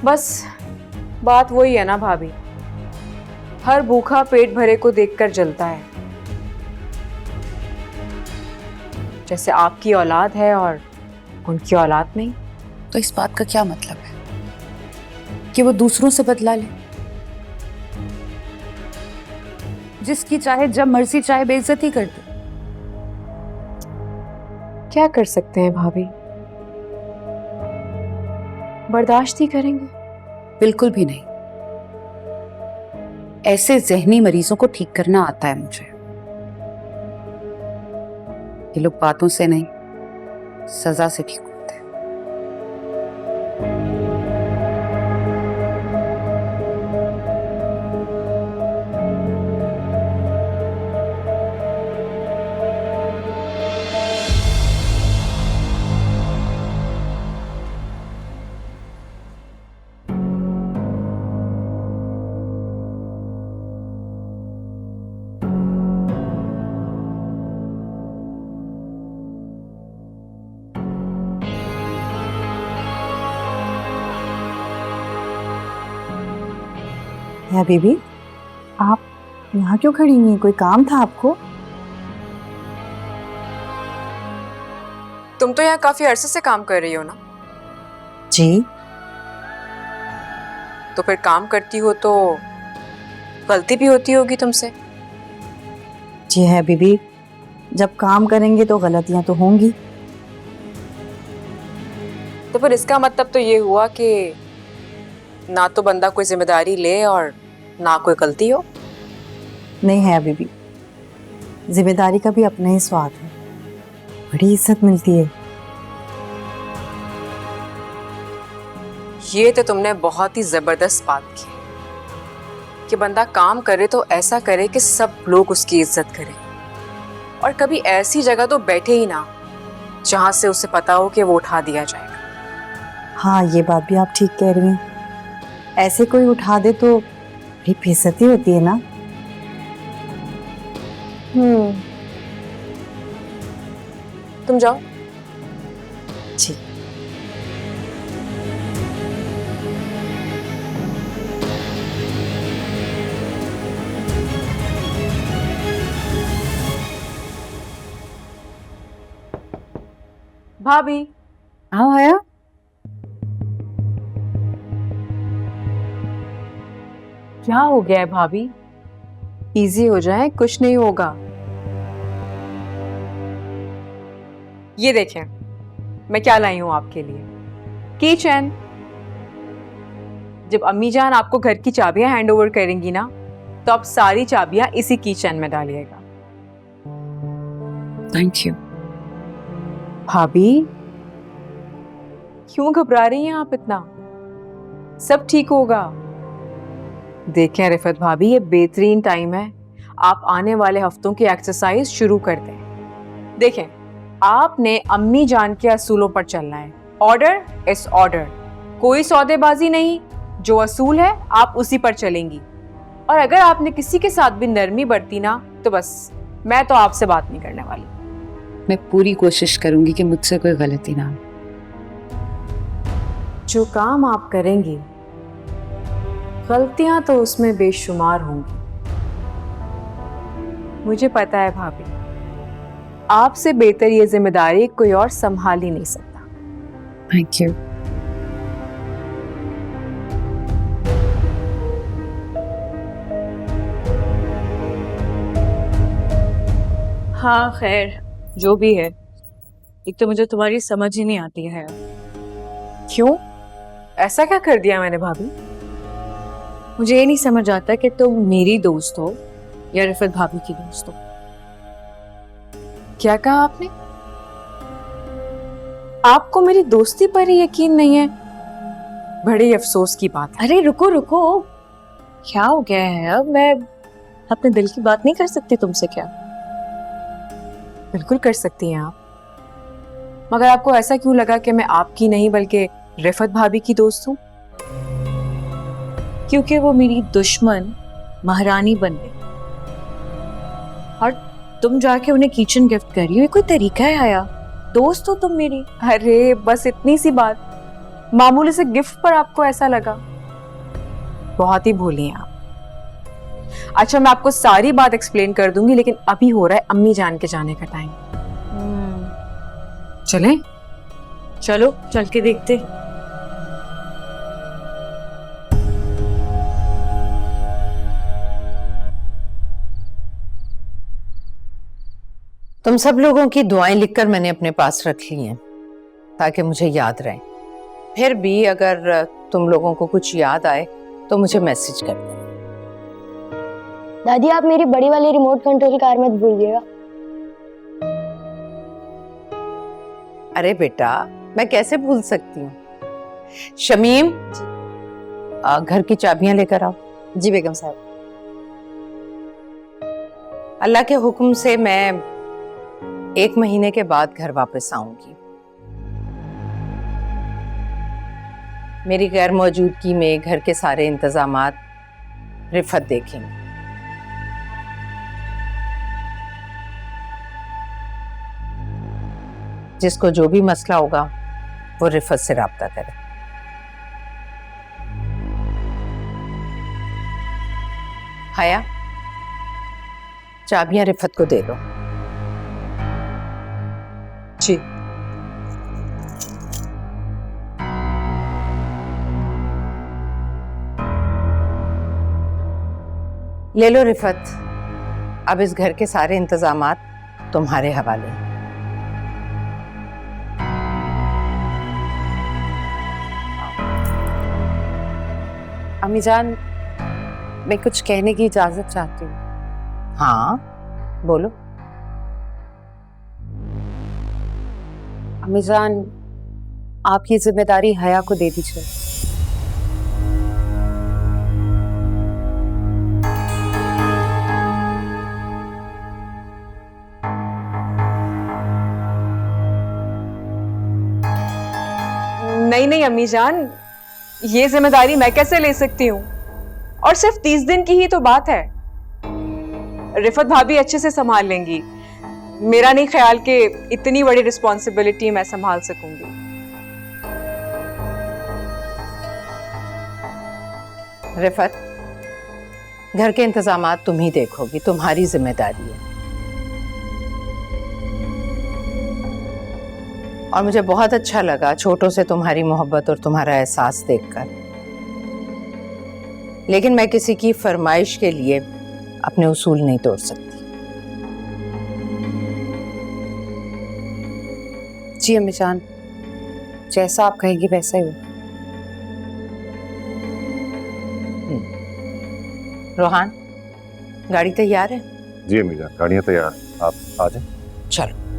बस बात वही है ना भाभी, हर भूखा पेट भरे को देखकर जलता है। जैसे आपकी औलाद है और उनकी औलाद नहीं। तो इस बात का क्या मतलब है कि वो दूसरों से बदला ले? जिसकी चाहे जब मर्जी चाहे बेइज्जती कर दे। क्या कर सकते हैं भाभी, बर्दाश्त ही करेंगे। बिल्कुल भी नहीं। ऐसे जहनी मरीजों को ठीक करना आता है मुझे। ये लोग बातों से नहीं, सजा से ठीक होते हैं। है बीबी, आप यहाँ क्यों खड़ी हुई? कोई काम था आपको? तुम तो यहाँ काफी अरसे से काम कर रही हो ना? जी। तो फिर काम करती हो तो गलती भी होती होगी तुमसे। जी है बीबी, जब काम करेंगे तो गलतियां तो होंगी। तो फिर इसका मतलब तो ये हुआ कि ना तो बंदा कोई जिम्मेदारी ले और ना कोई गलती हो। नहीं है बीबी, जिम्मेदारी का भी अपना ही स्वाद है, बड़ी इज्जत मिलती है। ये तो तुमने बहुत ही जबरदस्त बात की कि बंदा काम करे तो ऐसा करे कि सब लोग उसकी इज्जत करें, और कभी ऐसी जगह तो बैठे ही ना जहां से उसे पता हो कि वो उठा दिया जाएगा। हाँ, ये बात भी आप ठीक कह रही हैं। ऐसे कोई उठा दे तो बड़ी बेइज्जती होती है ना। तुम जाओ। जी। भाभी। हाँ आया। क्या हो गया है भाभी? इजी हो जाए, कुछ नहीं होगा। ये देखें, मैं क्या लाई हूं आपके लिए। की चैन। जब अम्मी जान आपको घर की चाबियां हैंड ओवर करेंगी ना, तो आप सारी चाबियां इसी की चैन में डालिएगा। Thank you. भाभी, क्यों घबरा रही हैं आप इतना? सब ठीक होगा। देखें रिफत भाभी, ये बेहतरीन टाइम है, आप आने वाले हफ्तों की एक्सरसाइज शुरू कर दें। देखें, आपने अम्मी जान के असूलों पर चलना है। ऑर्डर इज ऑर्डर, कोई सौदेबाजी नहीं। जो असूल है आप उसी पर चलेंगी। और अगर आपने किसी के साथ भी नरमी बरती ना, तो बस मैं तो आपसे बात नहीं करने वाली। मैं पूरी कोशिश करूंगी कि मुझसे कोई गलती ना हो। जो काम आप करेंगी, गलतियां तो उसमें बेशुमार होंगी। मुझे पता है भाभी, आपसे बेहतर ये जिम्मेदारी कोई और संभाल ही नहीं सकता। Thank you. हाँ खैर, जो भी है, एक तो मुझे तुम्हारी समझ ही नहीं आती है। क्यों? ऐसा क्या कर दिया मैंने भाभी? मुझे ये नहीं समझ आता कि तुम मेरी दोस्त हो या रिफत भाभी की दोस्त हो। क्या कहा आपने? आपको मेरी दोस्ती पर ही यकीन नहीं है? बड़े अफसोस की बात है। अरे रुको रुको, क्या हो गया है? अब मैं अपने दिल की बात नहीं कर सकती तुमसे क्या? बिल्कुल कर सकती हैं आप, मगर आपको ऐसा क्यों लगा कि मैं आपकी नहीं बल्कि रिफत भाभी की दोस्त हूँ? क्योंकि वो मेरी दुश्मन महारानी बन गई और तुम जाके उन्हें किचन गिफ्ट कर रही हो। ये कोई तरीका है आया? दोस्त हो तुम मेरी। अरे बस इतनी सी बात, मामूली से गिफ्ट पर आपको ऐसा लगा? बहुत ही भोली हैं आप। अच्छा, मैं आपको सारी बात एक्सप्लेन कर दूंगी, लेकिन अभी हो रहा है अम्मी जान के जाने का टाइम। चलें? चलो चल के देखते। तुम सब लोगों की दुआएं लिखकर मैंने अपने पास रख ली हैं ताकि मुझे याद रहे। फिर भी अगर तुम लोगों को कुछ याद आए तो मुझे मैसेज कर देना। दादी आप मेरी बड़ी वाली रिमोट कंट्रोल कार मत भूलिएगा। अरे बेटा, मैं कैसे भूल सकती हूँ। शमीम, घर की चाबियां लेकर आओ। जी बेगम साहब। अल्लाह के हुक्म से मैं 1 महीने के बाद घर वापस आऊंगी। मेरी गैर मौजूदगी में घर के सारे इंतजामात रिफत देखेंगे। जिसको जो भी मसला होगा वो रिफत से राब्ता करे। हया, चाबियां रिफत को दे दो। जी। ले लो रिफत, अब इस घर के सारे इंतजामात तुम्हारे हवाले हैं। अम्मी जान, मैं कुछ कहने की इजाजत चाहती हूँ। हाँ, बोलो। अम्मी जान, आप ये जिम्मेदारी हया को दे दीजिए। नहीं नहीं अम्मी जान, ये जिम्मेदारी मैं कैसे ले सकती हूँ? और सिर्फ 30 दिन की ही तो बात है। रिफत भाभी अच्छे से संभाल लेंगी। मेरा नहीं ख्याल कि इतनी बड़ी रिस्पॉन्सिबिलिटी मैं संभाल सकूंगी। रिफत, घर के इंतजामात तुम ही देखोगी, तुम्हारी जिम्मेदारी है। और मुझे बहुत अच्छा लगा छोटों से तुम्हारी मोहब्बत और तुम्हारा एहसास देखकर, लेकिन मैं किसी की फरमाइश के लिए अपने उसूल नहीं तोड़ सकती। जी अम्मी जान, जैसा आप कहेंगी वैसा ही होगा। रोहान, गाड़ी तैयार है? जी अम्मी जान, गाड़ियाँ तैयार, आप आ जाएं। चलो।